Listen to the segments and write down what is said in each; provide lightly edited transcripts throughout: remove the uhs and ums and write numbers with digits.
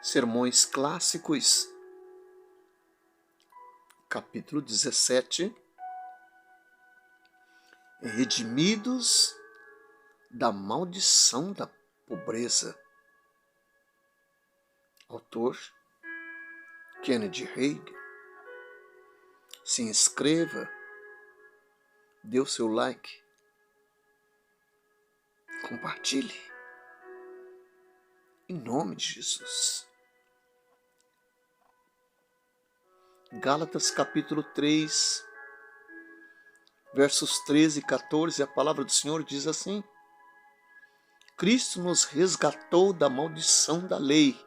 Sermões Clássicos, capítulo 17, Redimidos da maldição da pobreza. Autor, Kennedy Hagin. Se inscreva, dê o seu like, compartilhe, em nome de Jesus. Gálatas capítulo 3, versos 13 e 14, a palavra do Senhor diz assim: Cristo nos resgatou da maldição da lei,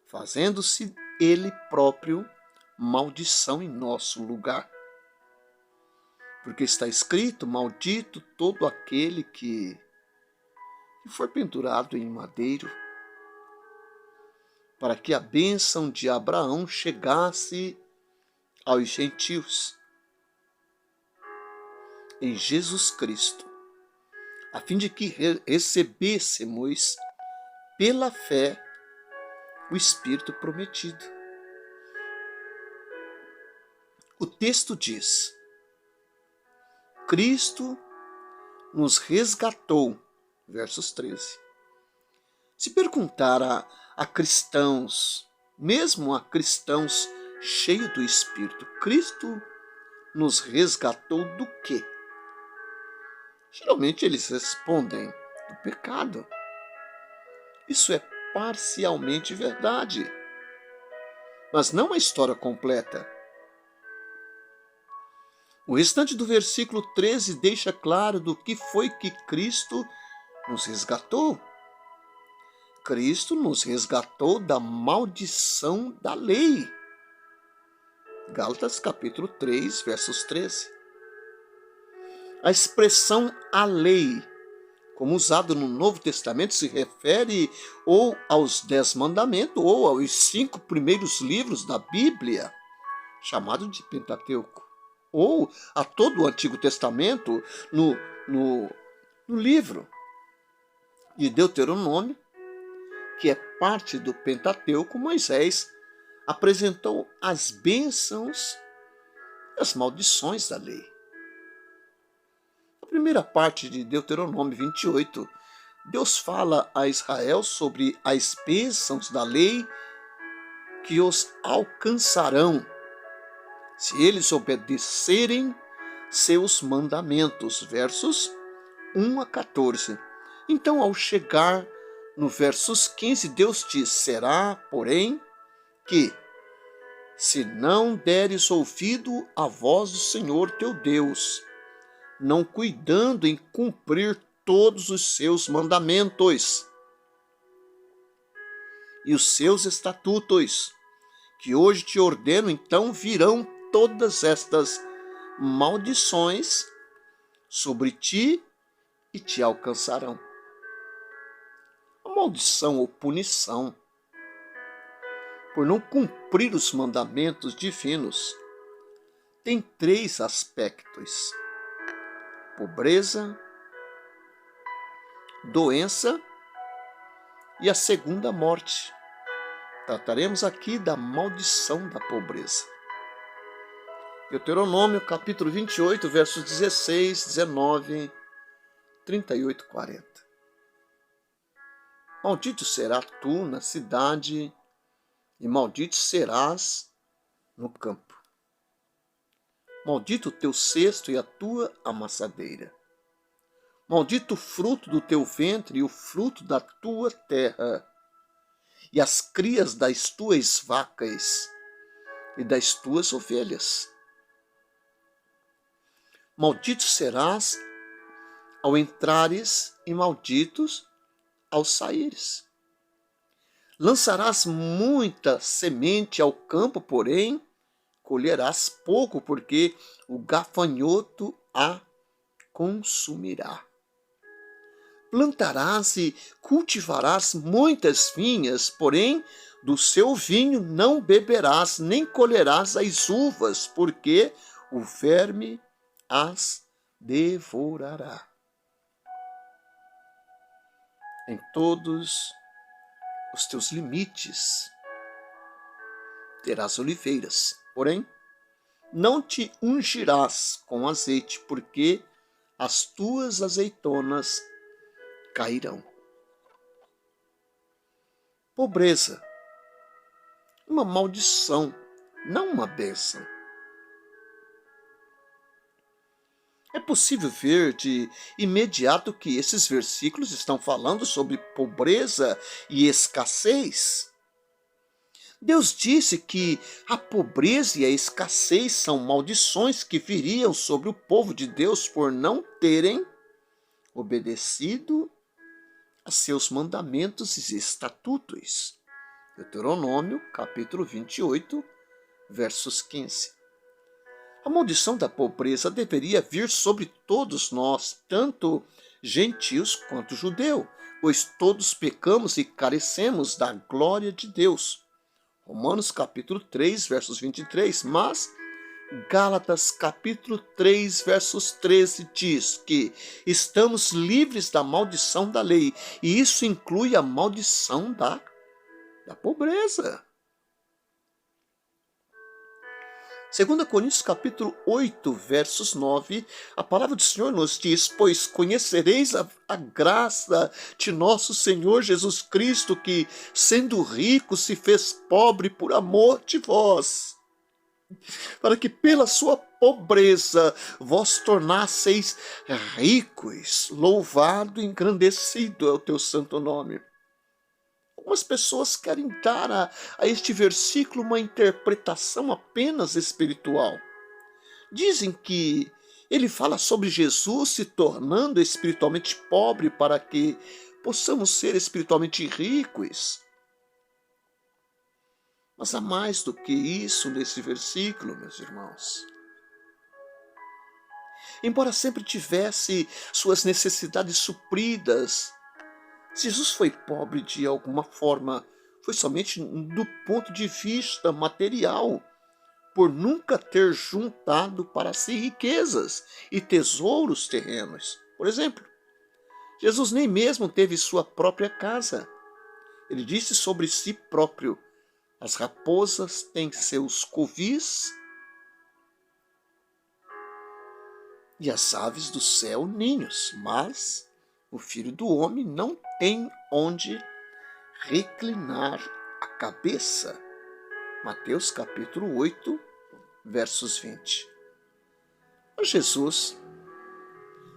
fazendo-se Ele próprio maldição em nosso lugar. Porque está escrito: maldito todo aquele que foi pendurado em madeiro, para que a bênção de Abraão chegasse aos gentios em Jesus Cristo, a fim de que recebêssemos pela fé o Espírito prometido. O texto diz: Cristo nos resgatou, versos 13. Se perguntar a cristãos, mesmo a cristãos cheios do Espírito, Cristo nos resgatou do quê? Geralmente eles respondem: do pecado. Isso é parcialmente verdade, mas não a história completa. O restante do versículo 13 deixa claro do que foi que Cristo nos resgatou. Cristo nos resgatou da maldição da lei. Gálatas capítulo 3, versos 13. A expressão a lei, como usado no Novo Testamento, se refere ou aos 10 mandamentos ou aos 5 primeiros livros da Bíblia, chamado de Pentateuco, ou a todo o Antigo Testamento no livro de Deuteronômio, que é parte do Pentateuco. Moisés apresentou as bênçãos e as maldições da lei. Na primeira parte de Deuteronômio 28, Deus fala a Israel sobre as bênçãos da lei que os alcançarão se eles obedecerem seus mandamentos, versos 1 a 14. Então, ao chegar no versos 15, Deus diz: será, porém, que, se não deres ouvido à voz do Senhor teu Deus, não cuidando em cumprir todos os seus mandamentos e os seus estatutos, que hoje te ordeno, então virão todas estas maldições sobre ti e te alcançarão. A maldição ou punição por não cumprir os mandamentos divinos tem 3 aspectos: pobreza, doença e a segunda morte. Trataremos aqui da maldição da pobreza. Deuteronômio capítulo 28, versos 16, 19, 38 e 40. Maldito serás tu na cidade e maldito serás no campo. Maldito o teu cesto e a tua amassadeira. Maldito o fruto do teu ventre e o fruto da tua terra, e as crias das tuas vacas e das tuas ovelhas. Maldito serás ao entrares e malditos ao saíres. Lançarás muita semente ao campo, porém colherás pouco, porque o gafanhoto a consumirá. Plantarás e cultivarás muitas vinhas, porém do seu vinho não beberás, nem colherás as uvas, porque o verme as devorará. Em todos os teus limites, terás oliveiras, porém, não te ungirás com azeite, porque as tuas azeitonas cairão. Pobreza, uma maldição, não uma bênção. É possível ver de imediato que esses versículos estão falando sobre pobreza e escassez. Deus disse que a pobreza e a escassez são maldições que viriam sobre o povo de Deus por não terem obedecido a seus mandamentos e estatutos. Deuteronômio, capítulo 28, versos 15. A maldição da pobreza deveria vir sobre todos nós, tanto gentios quanto judeu, pois todos pecamos e carecemos da glória de Deus. Romanos capítulo 3, versos 23, mas Gálatas capítulo 3, versos 13 diz que estamos livres da maldição da lei, e isso inclui a maldição da pobreza. 2 Coríntios capítulo 8, versos 9, a palavra do Senhor nos diz: pois conhecereis a graça de nosso Senhor Jesus Cristo, que, sendo rico, se fez pobre por amor de vós, para que pela sua pobreza vós tornasseis ricos. Louvado e engrandecido é o teu santo nome. Algumas pessoas querem dar a este versículo uma interpretação apenas espiritual. Dizem que ele fala sobre Jesus se tornando espiritualmente pobre para que possamos ser espiritualmente ricos. Mas há mais do que isso nesse versículo, meus irmãos. Embora sempre tivesse suas necessidades supridas, Jesus foi pobre de alguma forma, foi somente do ponto de vista material, por nunca ter juntado para si riquezas e tesouros terrenos. Por exemplo, Jesus nem mesmo teve sua própria casa. Ele disse sobre si próprio: as raposas têm seus covis e as aves do céu ninhos, mas o Filho do Homem não tem onde reclinar a cabeça. Mateus capítulo 8, versos 20. Mas Jesus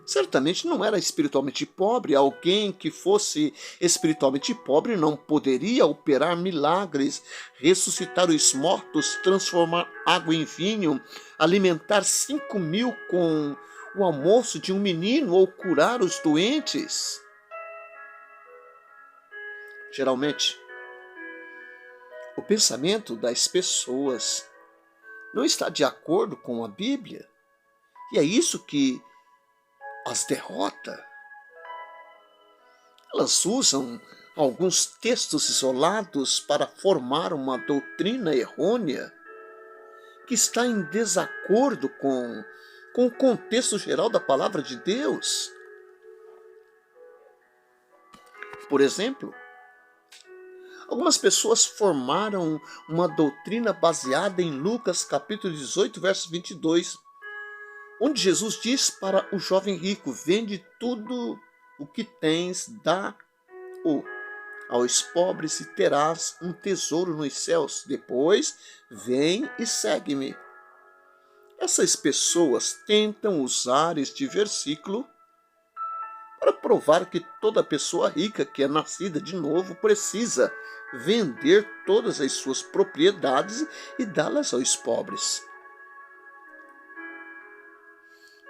certamente não era espiritualmente pobre. Alguém que fosse espiritualmente pobre não poderia operar milagres, ressuscitar os mortos, transformar água em vinho, alimentar 5.000 com o almoço de um menino ou curar os doentes. Geralmente, o pensamento das pessoas não está de acordo com a Bíblia, e é isso que as derrota. Elas usam alguns textos isolados para formar uma doutrina errônea que está em desacordo com o contexto geral da palavra de Deus. Por exemplo, algumas pessoas formaram uma doutrina baseada em Lucas capítulo 18, verso 22, onde Jesus diz para o jovem rico: vende tudo o que tens, dá-o aos pobres e terás um tesouro nos céus. Depois, vem e segue-me. Essas pessoas tentam usar este versículo para provar que toda pessoa rica que é nascida de novo precisa vender todas as suas propriedades e dá-las aos pobres.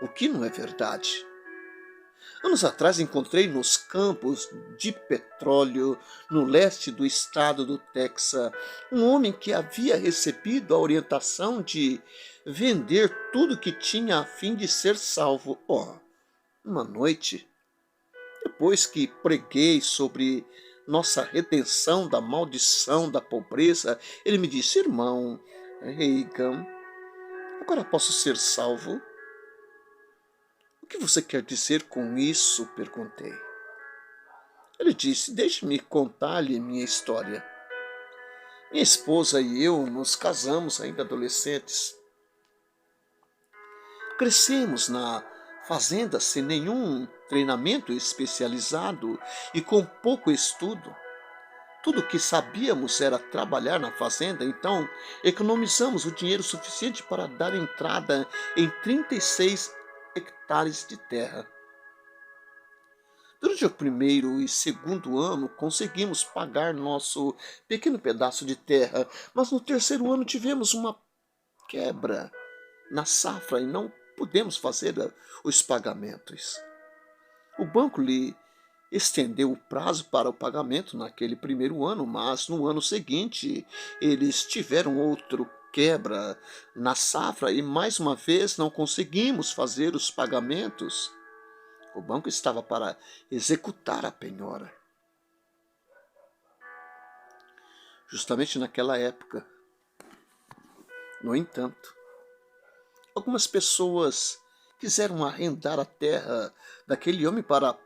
O que não é verdade. Anos atrás encontrei nos campos de petróleo, no leste do estado do Texas, um homem que havia recebido a orientação de vender tudo que tinha a fim de ser salvo. Uma noite, depois que preguei sobre nossa redenção da maldição da pobreza, ele me disse: irmão Reagan, agora posso ser salvo? O que você quer dizer com isso? Perguntei. Ele disse: Deixe-me contar-lhe minha história. Minha esposa e eu nos casamos ainda adolescentes. Crescemos na fazenda sem nenhum treinamento especializado e com pouco estudo. Tudo o que sabíamos era trabalhar na fazenda, então economizamos o dinheiro suficiente para dar entrada em 36 hectares de terra. Durante o primeiro e segundo ano, conseguimos pagar nosso pequeno pedaço de terra, mas no terceiro ano tivemos uma quebra na safra e não pudemos fazer os pagamentos. O banco lhe estendeu o prazo para o pagamento naquele primeiro ano, mas no ano seguinte eles tiveram outro quebra na safra e mais uma vez não conseguimos fazer os pagamentos. O banco estava para executar a penhora. Justamente naquela época. No entanto, algumas pessoas quiseram arrendar a terra daquele homem para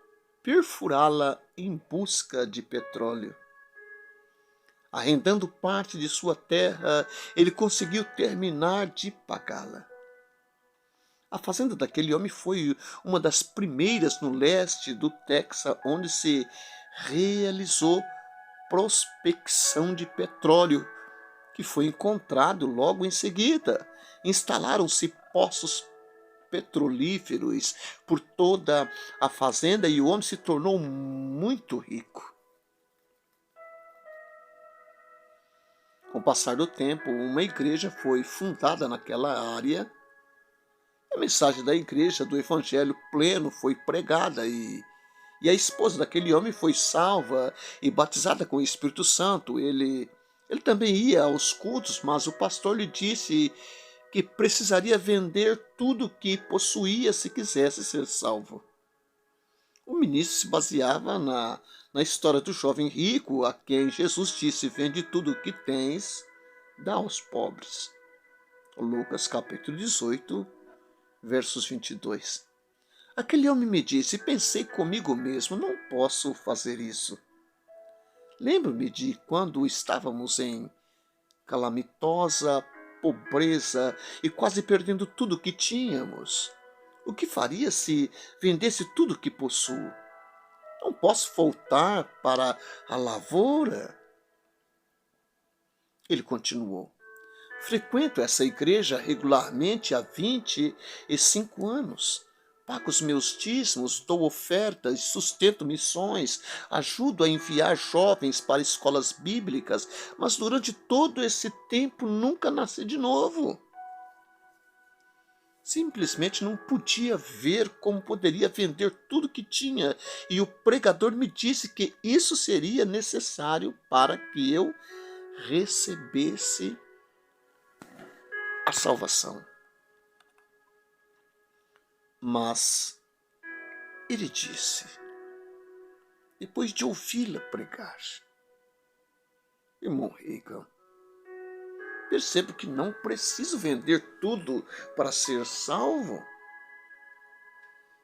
perfurá-la em busca de petróleo. Arrendando parte de sua terra, ele conseguiu terminar de pagá-la. A fazenda daquele homem foi uma das primeiras no leste do Texas onde se realizou prospecção de petróleo, que foi encontrado logo em seguida. Instalaram-se poços petrolíferos por toda a fazenda e o homem se tornou muito rico. Com o passar do tempo, uma igreja foi fundada naquela área. A mensagem da igreja do evangelho pleno foi pregada e a esposa daquele homem foi salva e batizada com o Espírito Santo. Ele também ia aos cultos, mas o pastor lhe disse que precisaria vender tudo o que possuía se quisesse ser salvo. O ministro se baseava na história do jovem rico, a quem Jesus disse: vende tudo o que tens, dá aos pobres. Lucas capítulo 18, versos 22. Aquele homem me disse: pensei comigo mesmo, não posso fazer isso. Lembro-me de quando estávamos em calamitosa pobreza e quase perdendo tudo o que tínhamos. O que faria se vendesse tudo o que possuo? Não posso voltar para a lavoura. Ele continuou: frequento essa igreja regularmente há 25 anos. Pago os meus dízimos, dou ofertas, sustento missões, ajudo a enviar jovens para escolas bíblicas, mas durante todo esse tempo nunca nasci de novo. Simplesmente não podia ver como poderia vender tudo que tinha, e o pregador me disse que isso seria necessário para que eu recebesse a salvação. Mas ele disse, depois de ouvi-la pregar: irmão Reagan, percebo que não preciso vender tudo para ser salvo.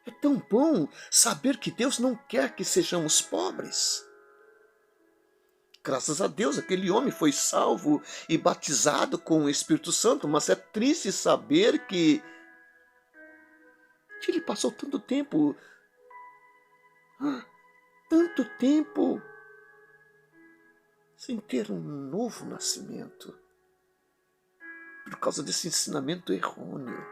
É tão bom saber que Deus não quer que sejamos pobres. Graças a Deus, aquele homem foi salvo e batizado com o Espírito Santo, mas é triste saber que ele passou tanto tempo, sem ter um novo nascimento, por causa desse ensinamento errôneo.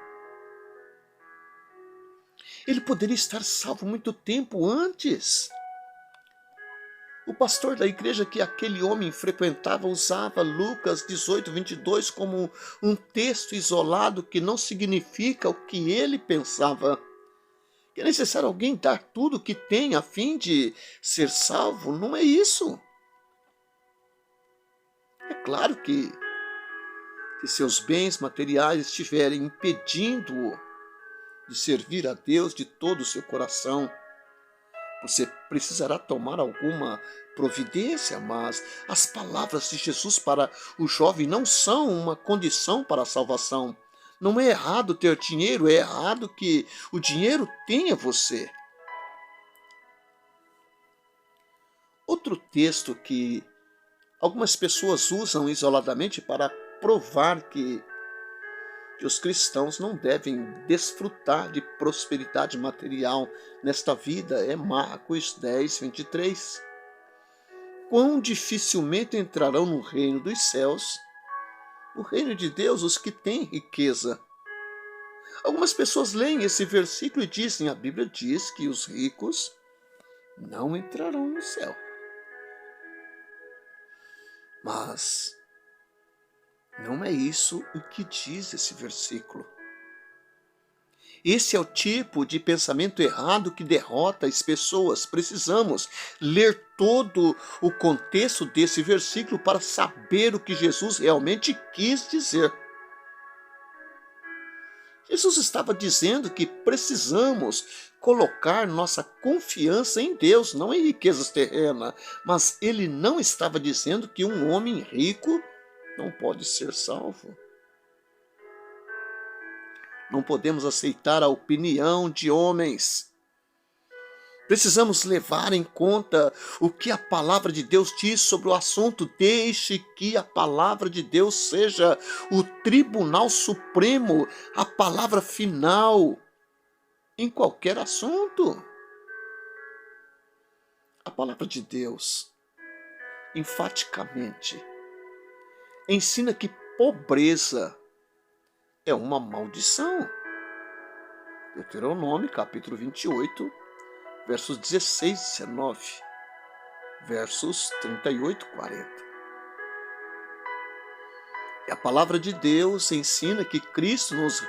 Ele poderia estar salvo muito tempo antes. O pastor da igreja que aquele homem frequentava usava Lucas 18, 22 como um texto isolado que não significa o que ele pensava. Que é necessário alguém dar tudo o que tem a fim de ser salvo. Não é isso. É claro que se seus bens materiais estiverem impedindo-o de servir a Deus de todo o seu coração, você precisará tomar alguma providência, mas as palavras de Jesus para o jovem não são uma condição para a salvação. Não é errado ter dinheiro, é errado que o dinheiro tenha você. outro texto que algumas pessoas usam isoladamente para provar que os cristãos não devem desfrutar de prosperidade material nesta vida é Marcos 10, 23. Quão dificilmente entrarão no reino dos céus, o reino de Deus, os que têm riqueza. Algumas pessoas leem esse versículo e dizem, a Bíblia diz que os ricos não entrarão no céu. Mas não é isso o que diz esse versículo. Esse é o tipo de pensamento errado que derrota as pessoas. Precisamos ler todo o contexto desse versículo para saber o que Jesus realmente quis dizer. Jesus estava dizendo que precisamos colocar nossa confiança em Deus, não em riquezas terrenas. Mas ele não estava dizendo que um homem rico não pode ser salvo. Não podemos aceitar a opinião de homens. Precisamos levar em conta o que a palavra de Deus diz sobre o assunto. Deixe que a palavra de Deus seja o tribunal supremo, a palavra final em qualquer assunto. A palavra de Deus, enfaticamente, ensina que pobreza é uma maldição. Deuteronômio, capítulo 28, versos 16 e 19, versos 38 e 40. E a palavra de Deus ensina que Cristo nos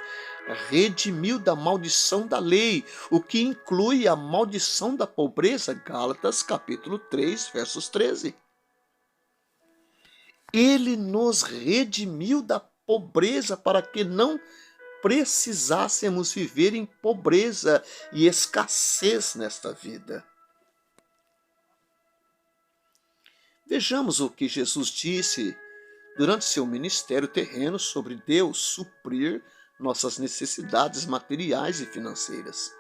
redimiu da maldição da lei, o que inclui a maldição da pobreza, Gálatas, capítulo 3, versos 13. Ele nos redimiu da pobreza para que não precisássemos viver em pobreza e escassez nesta vida. Vejamos o que Jesus disse durante seu ministério terreno sobre Deus suprir nossas necessidades materiais e financeiras.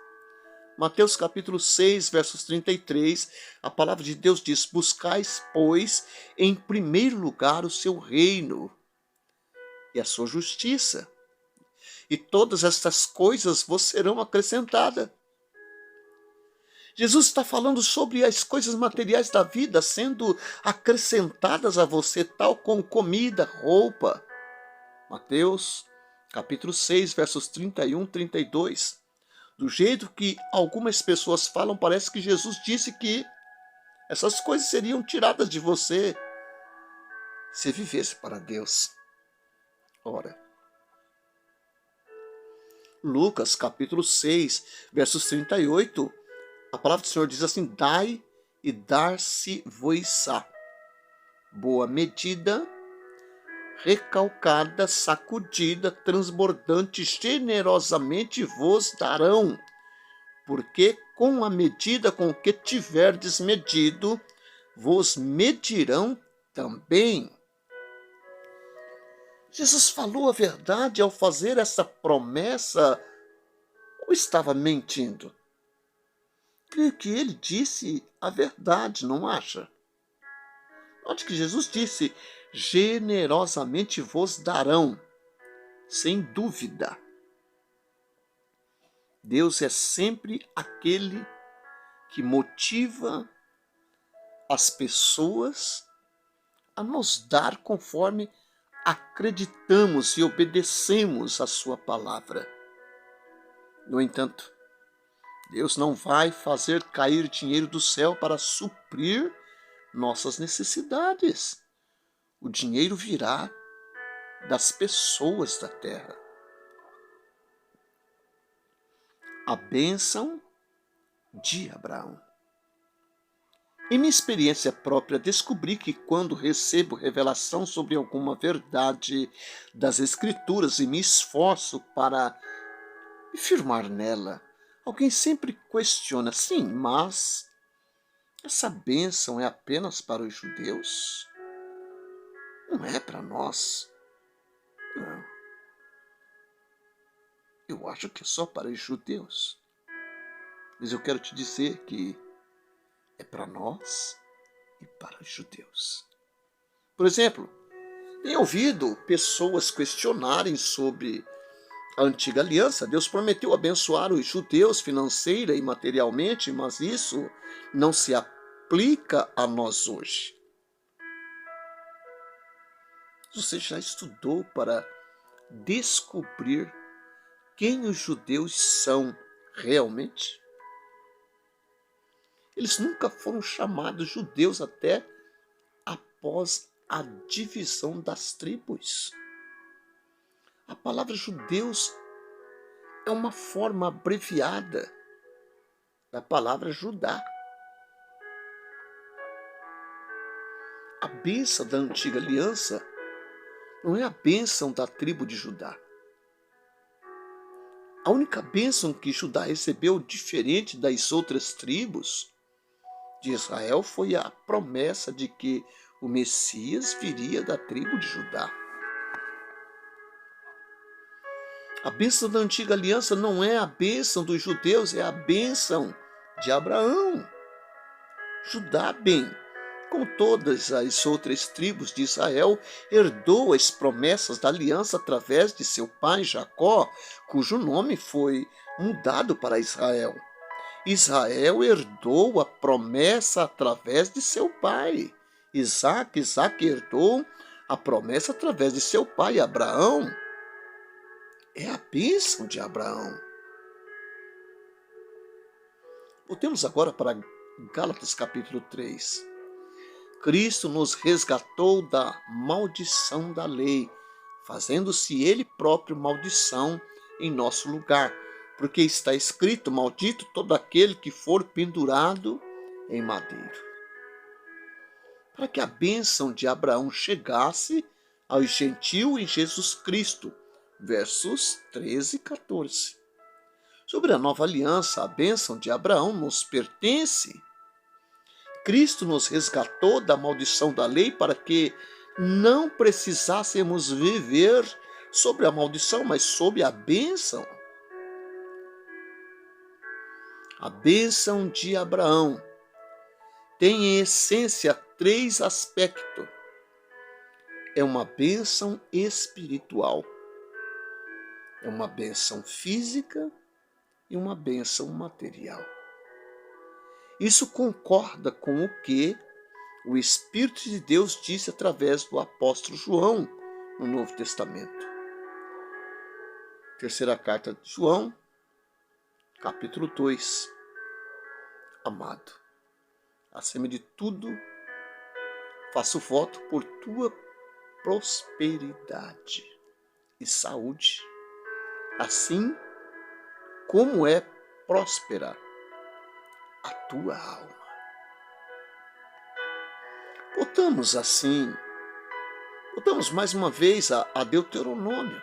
Mateus capítulo 6, versos 33, a palavra de Deus diz, buscais, pois, em primeiro lugar o seu reino e a sua justiça, e todas estas coisas vos serão acrescentadas. Jesus está falando sobre as coisas materiais da vida sendo acrescentadas a você, tal como comida, roupa. Mateus capítulo 6, versos 31 e 32. Do jeito que algumas pessoas falam, parece que Jesus disse que essas coisas seriam tiradas de você se vivesse para Deus. Ora, Lucas capítulo 6, versos 38, a palavra do Senhor diz assim, dai e dar-se-vos-á. Boa medida, recalcada, sacudida, transbordante, generosamente vos darão, porque com a medida com que tiverdes medido, vos medirão também. Jesus falou a verdade ao fazer essa promessa ou estava mentindo? Creio que ele disse a verdade, não acha? Note que Jesus disse, generosamente vos darão, sem dúvida. Deus é sempre aquele que motiva as pessoas a nos dar conforme acreditamos e obedecemos a sua palavra. No entanto, Deus não vai fazer cair dinheiro do céu para suprir nossas necessidades. O dinheiro virá das pessoas da terra. A bênção de Abraão. Em minha experiência própria, descobri que quando recebo revelação sobre alguma verdade das Escrituras e me esforço para me firmar nela, alguém sempre questiona, sim, mas essa bênção é apenas para os judeus? Não é para nós? Não. Eu acho que é só para os judeus. Mas eu quero te dizer que é para nós e e para os judeus. Por exemplo, tenho ouvido pessoas questionarem sobre a antiga aliança. Deus prometeu abençoar os judeus financeira e materialmente, mas isso não se aplica a nós hoje. Você já estudou para descobrir quem os judeus são realmente? Eles nunca foram chamados judeus até após a divisão das tribos. A palavra judeus é uma forma abreviada da palavra Judá. A bênção da antiga aliança não é a bênção da tribo de Judá. A única bênção que Judá recebeu, diferente das outras tribos de Israel, foi a promessa de que o Messias viria da tribo de Judá. A bênção da antiga aliança não é a bênção dos judeus, é a bênção de Abraão. Judá, bem, como todas as outras tribos de Israel, herdou as promessas da aliança através de seu pai Jacó, cujo nome foi mudado para Israel. Israel herdou a promessa através de seu pai Isaac. Isaac herdou a promessa através de seu pai Abraão. É a bênção de Abraão. Voltemos agora para Gálatas capítulo 3. Cristo nos resgatou da maldição da lei, fazendo-se Ele próprio maldição em nosso lugar, porque está escrito: maldito todo aquele que for pendurado em madeiro. Para que a bênção de Abraão chegasse aos gentios em Jesus Cristo, versos 13 e 14. Sobre a nova aliança, a bênção de Abraão nos pertence. Cristo nos resgatou da maldição da lei para que não precisássemos viver sobre a maldição, mas sobre a bênção. A bênção de Abraão tem em essência 3 aspectos. É uma bênção espiritual, é uma bênção física e uma bênção material. Isso concorda com o que o Espírito de Deus disse através do apóstolo João no Novo Testamento. Terceira carta de João, capítulo 2. Amado, acima de tudo, faço voto por tua prosperidade e saúde, assim como é próspera a tua alma. Voltamos mais uma vez a Deuteronômio.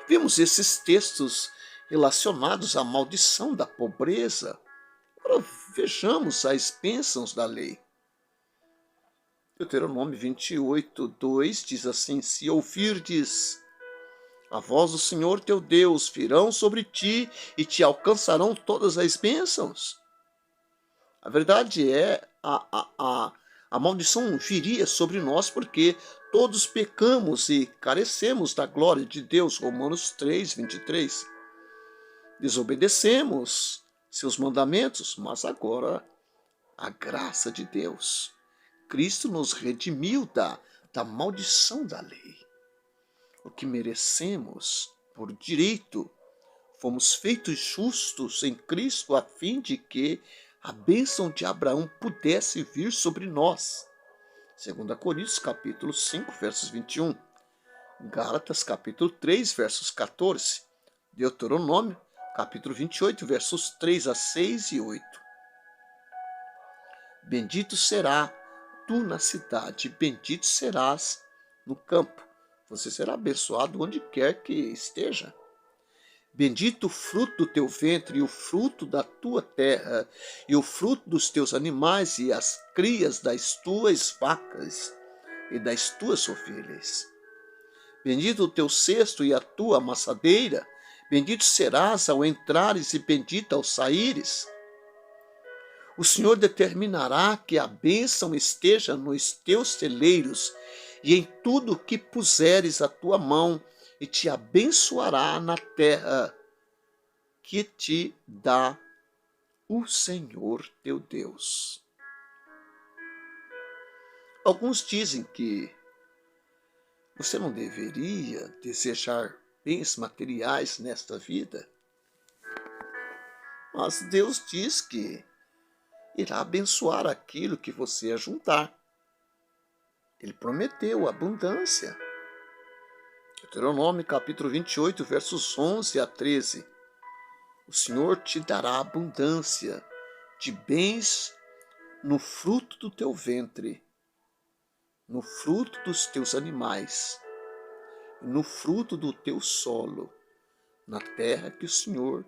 Vimos esses textos relacionados à maldição da pobreza. Agora vejamos as bênçãos da lei. Deuteronômio 28, 2 diz assim: se ouvirdes a voz do Senhor teu Deus, virão sobre ti e te alcançarão todas as bênçãos. A verdade é, a maldição viria sobre nós porque todos pecamos e carecemos da glória de Deus. Romanos 3, 23. Desobedecemos seus mandamentos, mas agora a graça de Deus. Cristo nos redimiu da maldição da lei. O que merecemos por direito, fomos feitos justos em Cristo a fim de que a bênção de Abraão pudesse vir sobre nós. 2 Coríntios capítulo 5, versos 21. Gálatas capítulo 3, versos 14. Deuteronômio capítulo 28, versos 3 a 6 e 8. Bendito será tu na cidade, bendito serás no campo. Você será abençoado onde quer que esteja. Bendito o fruto do teu ventre, e o fruto da tua terra, e o fruto dos teus animais, e as crias das tuas vacas e das tuas ovelhas. Bendito o teu cesto e a tua amassadeira, bendito serás ao entrares e bendito ao saíres. O Senhor determinará que a bênção esteja nos teus celeiros e em tudo que puseres a tua mão, e te abençoará na terra que te dá o Senhor teu Deus. Alguns dizem que você não deveria desejar bens materiais nesta vida, mas Deus diz que irá abençoar aquilo que você ajuntar. Ele prometeu abundância. Deuteronômio capítulo 28, versos 11 a 13. O Senhor te dará abundância de bens no fruto do teu ventre, no fruto dos teus animais, no fruto do teu solo, na terra que o Senhor,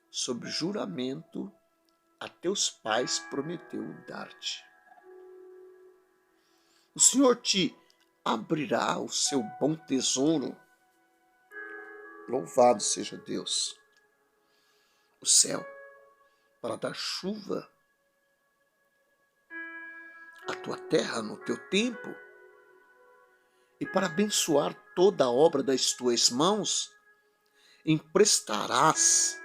sob juramento, a teus pais prometeu dar-te. O Senhor te abrirá o seu bom tesouro. Louvado seja Deus. O céu, para dar chuva à tua terra no teu tempo, e para abençoar toda a obra das tuas mãos, emprestarás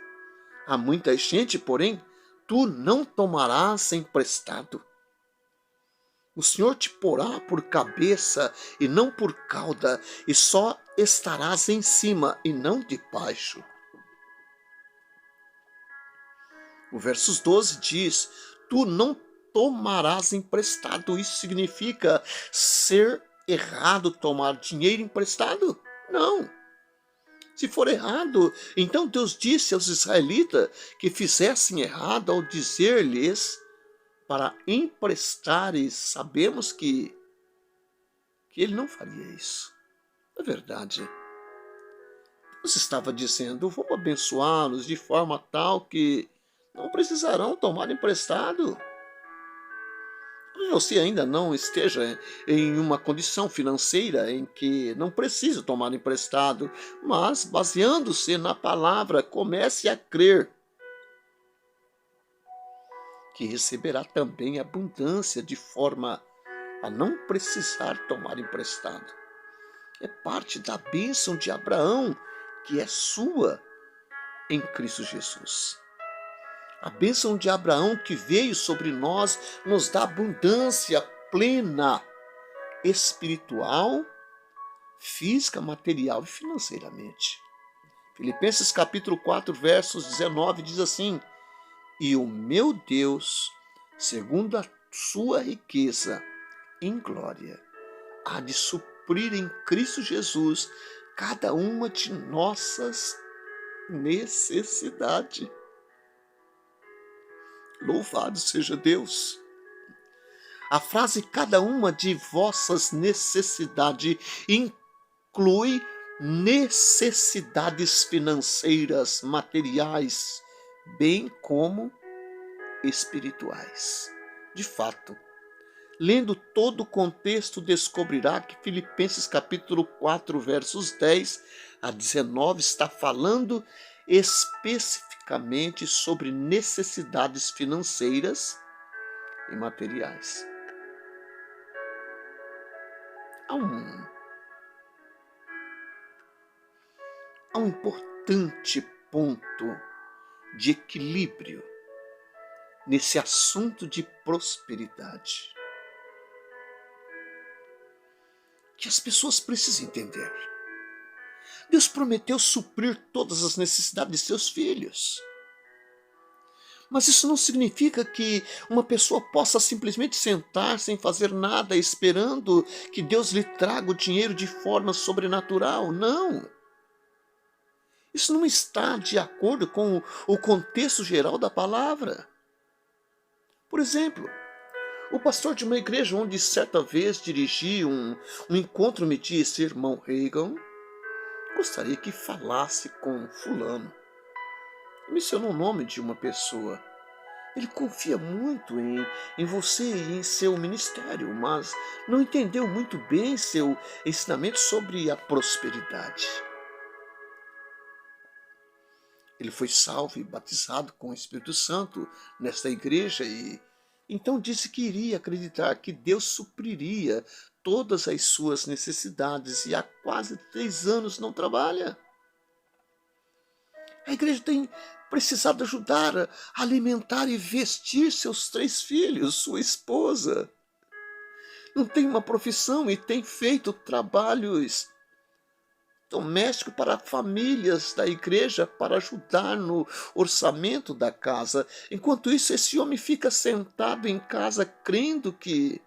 a muita gente, porém, tu não tomarás emprestado. O Senhor te porá por cabeça e não por cauda, e só estarás em cima e não debaixo. O versos 12 diz: tu não tomarás emprestado. Isso significa ser errado tomar dinheiro emprestado? Não. Se for errado, então Deus disse aos israelitas que fizessem errado ao dizer-lhes para emprestares. Sabemos que ele não faria isso. É verdade. Deus estava dizendo: vou abençoá-los de forma tal que não precisarão tomar emprestado. Você ainda não esteja em uma condição financeira em que não precisa tomar emprestado, mas, baseando-se na palavra, comece a crer que receberá também abundância de forma a não precisar tomar emprestado. É parte da bênção de Abraão, que é sua em Cristo Jesus. A bênção de Abraão que veio sobre nós nos dá abundância plena, espiritual, física, material e financeiramente. Filipenses capítulo 4, versos 19 diz assim: e o meu Deus, segundo a sua riqueza em glória, há de suprir em Cristo Jesus cada uma de nossas necessidades. Louvado seja Deus. A frase cada uma de vossas necessidades inclui necessidades financeiras, materiais, bem como espirituais. De fato, lendo todo o contexto, descobrirá que Filipenses capítulo 4, versos 10 a 19 está falando especificamente sobre necessidades financeiras e materiais. Há um importante ponto de equilíbrio nesse assunto de prosperidade, que as pessoas precisam entender. Deus prometeu suprir todas as necessidades de seus filhos. Mas isso não significa que uma pessoa possa simplesmente sentar sem fazer nada, esperando que Deus lhe traga o dinheiro de forma sobrenatural. Não. Isso não está de acordo com o contexto geral da palavra. Por exemplo, o pastor de uma igreja onde certa vez dirigi um encontro me disse: irmão Reagan, gostaria que falasse com fulano. Mencionou o nome de uma pessoa. Ele confia muito em você e em seu ministério, mas não entendeu muito bem seu ensinamento sobre a prosperidade. Ele foi salvo e batizado com o Espírito Santo nesta igreja e Então disse que iria acreditar que Deus supriria todas as suas necessidades e há quase 3 anos não trabalha. A igreja tem precisado ajudar a alimentar e vestir seus 3 filhos, sua esposa. Não tem uma profissão e tem feito trabalhos domésticos para famílias da igreja para ajudar no orçamento da casa. Enquanto isso, esse homem fica sentado em casa crendo que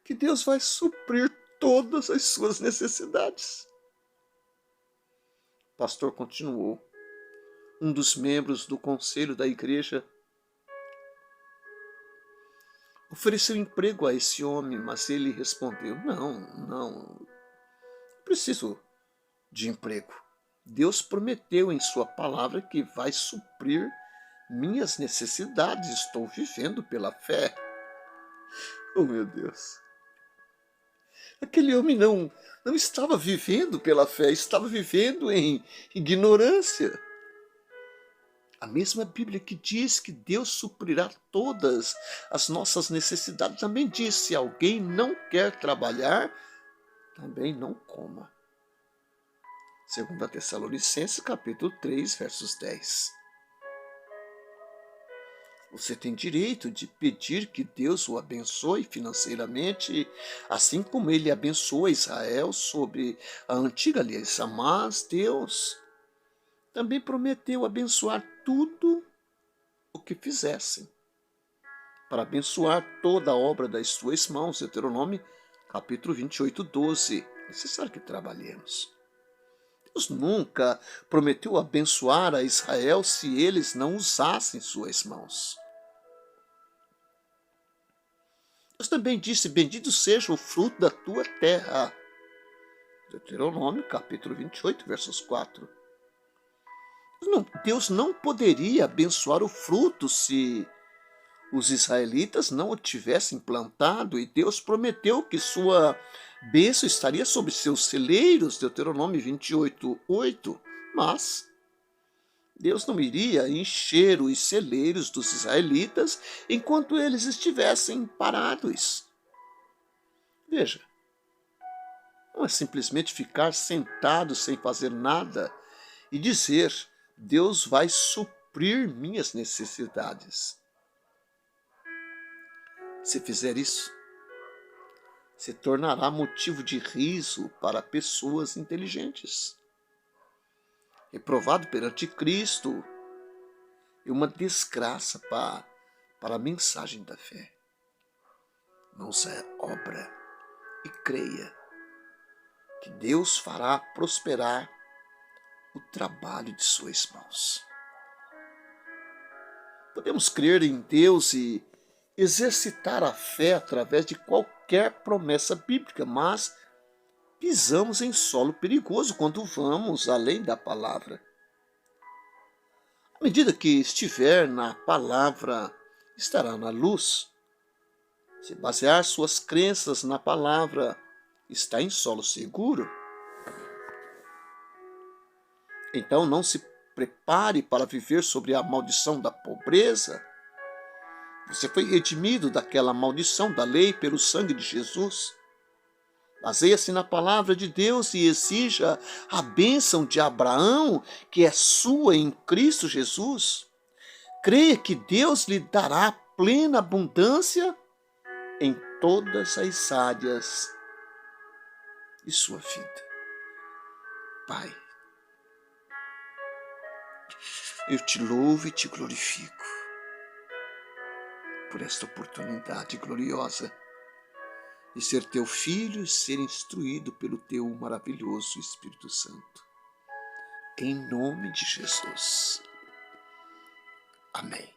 Deus vai suprir todas as suas necessidades. O pastor continuou. Um dos membros do conselho da igreja ofereceu emprego a esse homem, mas ele respondeu: não preciso de emprego. Deus prometeu em sua palavra que vai suprir minhas necessidades. Estou vivendo pela fé. Oh, meu Deus. Aquele homem não estava vivendo pela fé, estava vivendo em ignorância. A mesma Bíblia que diz que Deus suprirá todas as nossas necessidades também diz: se alguém não quer trabalhar, também não coma. 2 Tessalonicenses, capítulo 3, versos 10. Você tem direito de pedir que Deus o abençoe financeiramente, assim como ele abençoou Israel sob a antiga aliança, mas Deus também prometeu abençoar tudo o que fizessem, para abençoar toda a obra das suas mãos. Deuteronômio, capítulo 28, 12. É necessário que trabalhemos. Deus nunca prometeu abençoar a Israel se eles não usassem suas mãos. Deus também disse: bendito seja o fruto da tua terra. Deuteronômio, capítulo 28, versos 4. Deus não poderia abençoar o fruto se os israelitas não o tivessem plantado, e Deus prometeu que sua bênção estaria sobre seus celeiros, Deuteronômio 28, 8. Mas Deus não iria encher os celeiros dos israelitas enquanto eles estivessem parados. Veja, não é simplesmente ficar sentado sem fazer nada e dizer: Deus vai suprir minhas necessidades. Se fizer isso, se tornará motivo de riso para pessoas inteligentes, reprovado perante Cristo, e uma desgraça para a mensagem da fé. Não saia obra e creia que Deus fará prosperar o trabalho de suas mãos. Podemos crer em Deus e exercitar a fé através de qualquer promessa bíblica, mas pisamos em solo perigoso quando vamos além da palavra. À medida que estiver na palavra, estará na luz. Se basear suas crenças na palavra, está em solo seguro. Então não se prepare para viver sobre a maldição da pobreza. Você foi redimido daquela maldição da lei pelo sangue de Jesus. Baseia-se na palavra de Deus e exija a bênção de Abraão, que é sua em Cristo Jesus. Creia que Deus lhe dará plena abundância em todas as áreas de sua vida. Pai, eu te louvo e te glorifico por esta oportunidade gloriosa de ser teu filho e ser instruído pelo teu maravilhoso Espírito Santo. Em nome de Jesus. Amém.